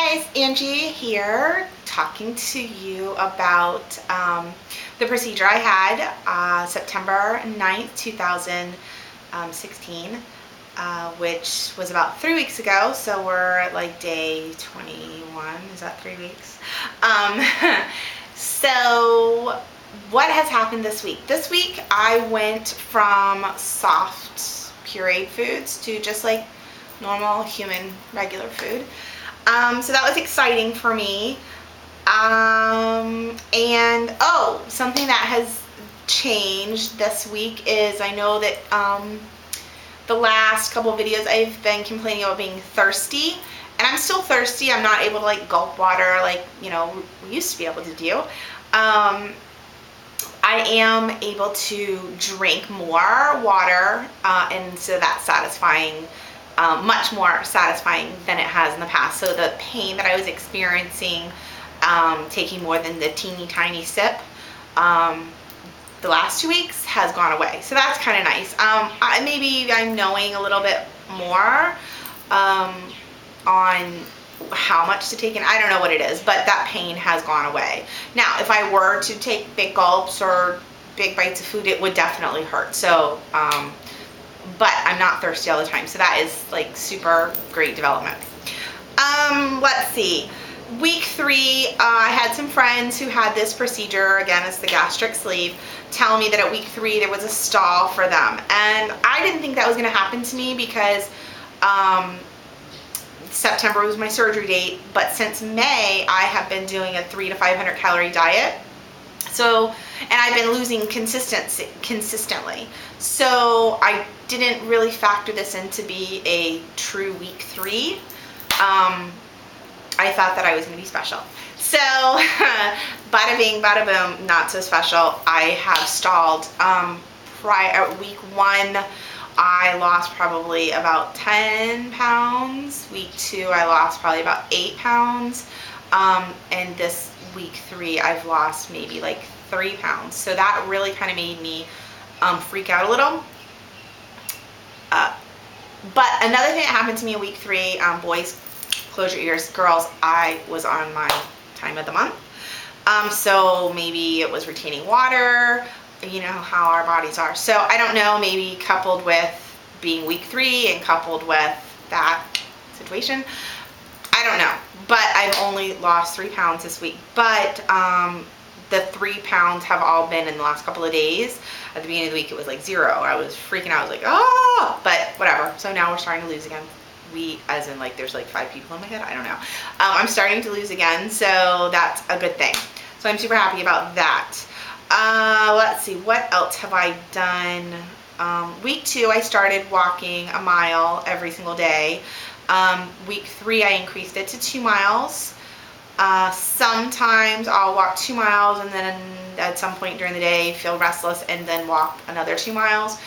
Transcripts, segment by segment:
guys, Angie here, talking to you about the procedure I had September 9th, 2016, which was about 3 weeks ago. So we're at like day 21. Is that 3 weeks? So what has happened this week? This week I went from soft pureed foods to just like normal human regular food. So that was exciting for me. And something that has changed this week is I know that the last couple of videos I've been complaining about being thirsty, and I'm still thirsty. I'm not able to like gulp water like, you know, we used to be able to do. I am able to drink more water, and so that's satisfying. Much more satisfying than it has in the past. So the pain that I was experiencing taking more than the teeny tiny sip the last 2 weeks has gone away. So that's kind of nice. Maybe I'm knowing a little bit more on how much to take in. I don't know what it is, but that pain has gone away. Now, if I were to take big gulps or big bites of food, it would definitely hurt. So, but I'm not thirsty all the time, so that is like super great development. Let's see. Week 3, I had some friends who had this procedure, again, it's the gastric sleeve, tell me that at week 3 there was a stall for them. And I didn't think that was going to happen to me because September was my surgery date, but since May I have been doing a 300 to 500 calorie diet. So, and I've been losing consistently. So I didn't really factor this in to be a true week 3. I thought that I was going to be special. So, bada bing, bada boom, not so special. I have stalled. Week 1, I lost probably about 10 pounds. Week 2, I lost probably about 8 pounds. And this week 3, I've lost maybe like 3 pounds. So that really kind of made me freak out a little. But another thing that happened to me in week 3, boys, close your ears. Girls, I was on my time of the month. So maybe it was retaining water, you know how our bodies are. So I don't know, maybe coupled with being week 3 and coupled with that situation. I don't know, but I've only lost 3 pounds this week. But the 3 pounds have all been in the last couple of days. At the beginning of the week, it was like 0. I was freaking out. I was like, oh, but whatever. So now we're starting to lose again. We, as in like there's like 5 people in my head. I don't know. I'm starting to lose again, so that's a good thing. So I'm super happy about that. Let's see, what else have I done? Week 2, I started walking a mile every single day. Week 3, I increased it to 2 miles. Sometimes I'll walk 2 miles and then at some point during the day feel restless and then walk another 2 miles.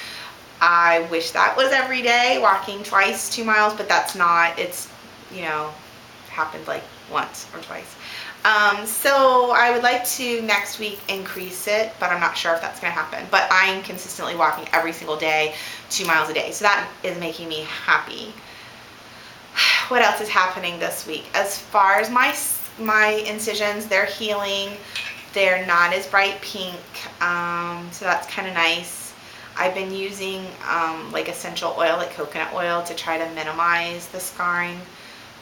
I wish that was every day, walking twice 2 miles, but that's not. It's, you know, happened like once or twice. So I would like to next week increase it, but I'm not sure if that's going to happen. But I'm consistently walking every single day, 2 miles a day. So that is making me happy. What else is happening this week? As far as my incisions, they're healing. They're not as bright pink, so that's kind of nice. I've been using like essential oil, like coconut oil, to try to minimize the scarring.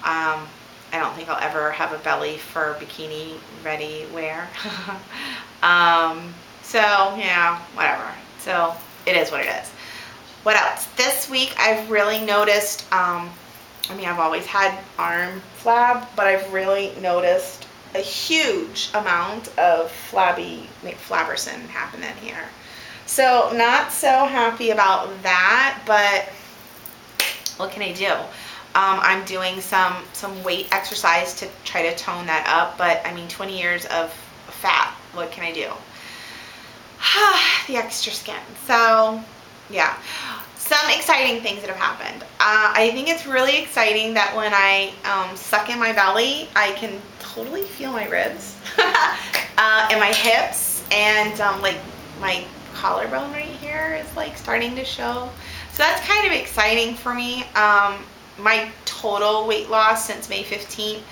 I don't think I'll ever have a belly for bikini ready wear. So yeah, whatever. So it is what it is. What else? This week I've really noticed, I mean, I've always had arm flab, but I've really noticed a huge amount of flabby McFlabberson happening here. So not so happy about that, but what can I do? I'm doing some weight exercise to try to tone that up, but I mean 20 years of fat, what can I do? The extra skin. So yeah, some exciting things that have happened. I think it's really exciting that when I suck in my belly, I can totally feel my ribs and my hips, and like my collarbone right here is like starting to show. So that's kind of exciting for me. My total weight loss since May 15th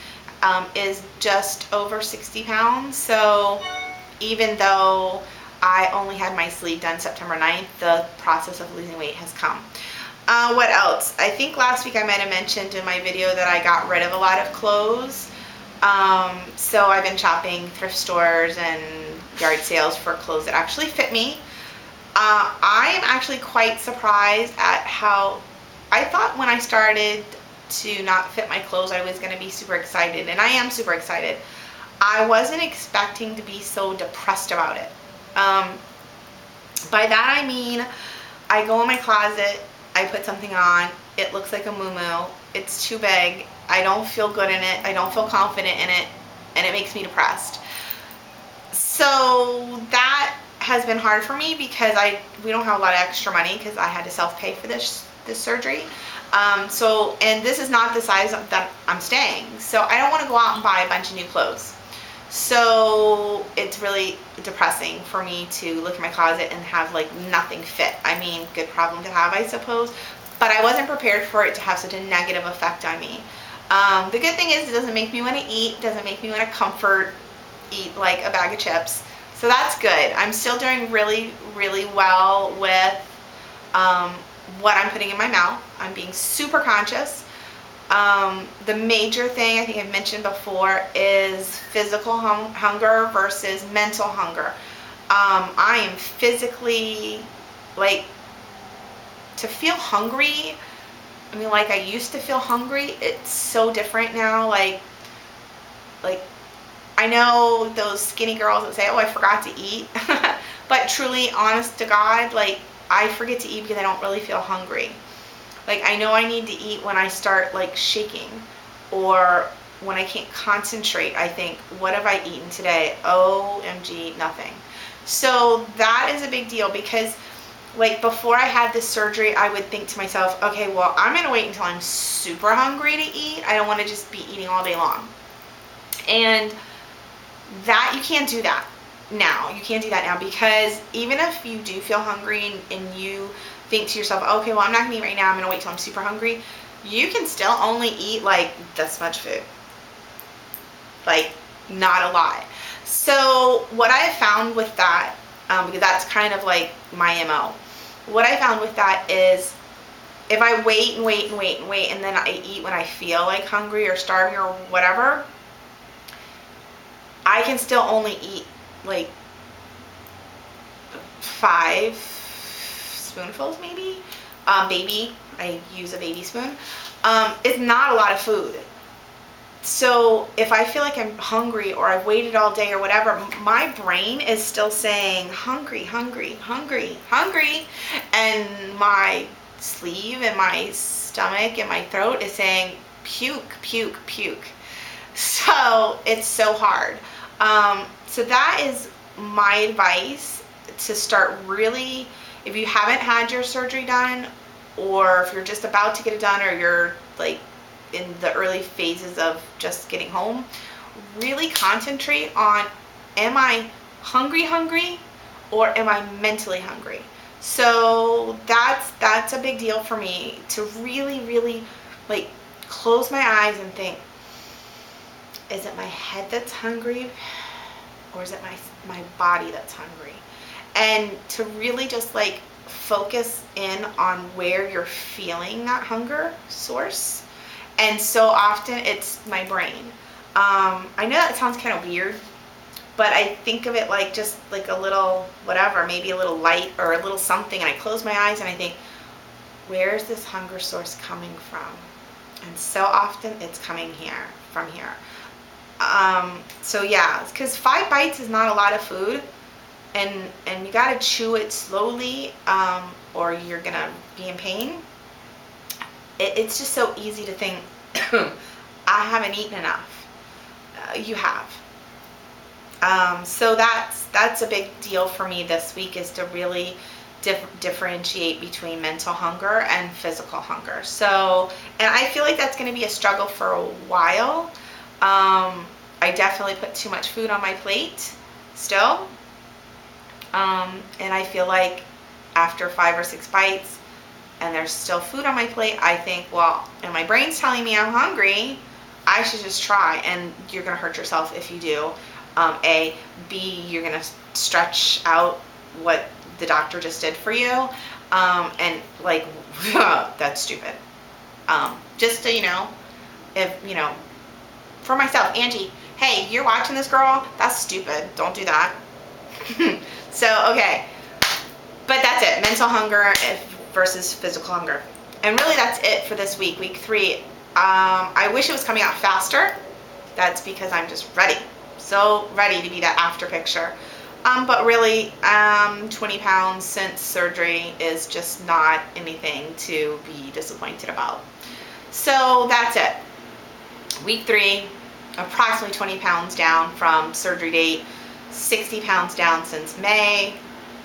is just over 60 pounds. So even though I only had my sleeve done September 9th, the process of losing weight has come. What else? I think last week I might have mentioned in my video that I got rid of a lot of clothes. So I've been shopping thrift stores and yard sales for clothes that actually fit me. I am actually quite surprised at how I thought when I started to not fit my clothes I was going to be super excited, and I am super excited. I wasn't expecting to be so depressed about it. By that I mean I go in my closet, I put something on, it looks like a muumuu, it's too big, I don't feel good in it, I don't feel confident in it, and it makes me depressed. So that has been hard for me because we don't have a lot of extra money because I had to self-pay for this surgery. And this is not the size that I'm staying, so I don't want to go out and buy a bunch of new clothes. So it's really depressing for me to look in my closet and have like nothing fit. I mean, good problem to have, I suppose, but I wasn't prepared for it to have such a negative effect on me. The good thing is it doesn't make me want to eat, doesn't make me want to eat like a bag of chips. So that's good. I'm still doing really, really well with what I'm putting in my mouth. I'm being super conscious. The major thing I think I've mentioned before is physical hunger versus mental hunger. I am physically, like, to feel hungry, I mean, like I used to feel hungry, it's so different now. Like I know those skinny girls that say, oh, I forgot to eat. But truly, honest to God, like, I forget to eat because I don't really feel hungry. Like, I know I need to eat when I start like shaking, or when I can't concentrate. I think, what have I eaten today? OMG, nothing. So that is a big deal because like before I had this surgery, I would think to myself, okay, well, I'm going to wait until I'm super hungry to eat. I don't want to just be eating all day long. And that, you can't do that now. You can't do that now because even if you do feel hungry and you think to yourself, okay, well, I'm not going to eat right now, I'm going to wait till I'm super hungry, you can still only eat like this much food. Like, not a lot. So what I have found with that, because that's kind of like my MO, what I found with that is if I wait and wait and wait and wait and then I eat when I feel like hungry or starving or whatever, I can still only eat like 5 spoonfuls maybe. Baby, I use a baby spoon. It's not a lot of food. So if I feel like I'm hungry or I've waited all day or whatever, my brain is still saying hungry, hungry, hungry, hungry. And my sleeve and my stomach and my throat is saying puke, puke, puke. So it's so hard. So that is my advice, to start really, if you haven't had your surgery done, or if you're just about to get it done, or you're like in the early phases of just getting home, really concentrate on, am I hungry, or am I mentally hungry? So that's a big deal for me, to really, really like close my eyes and think, is it my head that's hungry, or is it my body that's hungry? And to really just like focus in on where you're feeling that hunger source. And so often it's my brain. I know that sounds kind of weird, but I think of it like just like a little whatever, maybe a little light or a little something, and I close my eyes and I think, where is this hunger source coming from? And so often it's coming from here. So yeah, because 5 bites is not a lot of food, and you gotta chew it slowly, or you're gonna be in pain. It's just so easy to think, I haven't eaten enough. You have. So that's a big deal for me this week, is to really differentiate between mental hunger and physical hunger. So, and I feel like that's going to be a struggle for a while. I definitely put too much food on my plate still. And I feel like after 5 or 6 bites and there's still food on my plate, I think, well, and my brain's telling me I'm hungry, I should just try, and you're gonna hurt yourself if you do. A. B, you're gonna stretch out what the doctor just did for you, and like that's stupid. Just so you know, if you know, for myself, Angie, hey, you're watching this, girl, that's stupid, don't do that. So okay, but that's it, mental hunger versus physical hunger. And really that's it for this week, week 3. I wish it was coming out faster. That's because I'm just ready, so ready to be that after picture. But really, 20 pounds since surgery is just not anything to be disappointed about. So that's it. Week 3, approximately 20 pounds down from surgery date, 60 pounds down since May.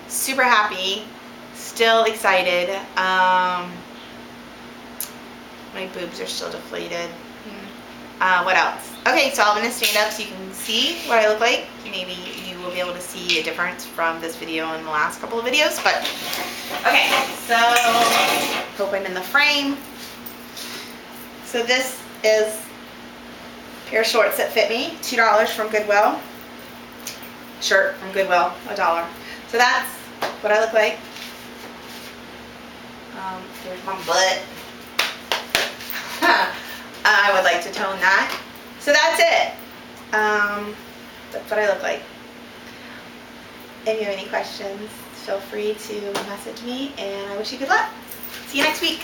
Super happy, still excited. My boobs are still deflated. What else? Okay, so I'm going to stand up so you can see what I look like. Maybe you will be able to see a difference from this video and the last couple of videos. But okay, so hope I'm in the frame. So this is a pair of shorts that fit me, $2 from Goodwill. Shirt from Goodwill, $1. So that's what I look like. Here's my butt. I would like to tone that. So that's it. That's what I look like. If you have any questions, feel free to message me, and I wish you good luck. See you next week.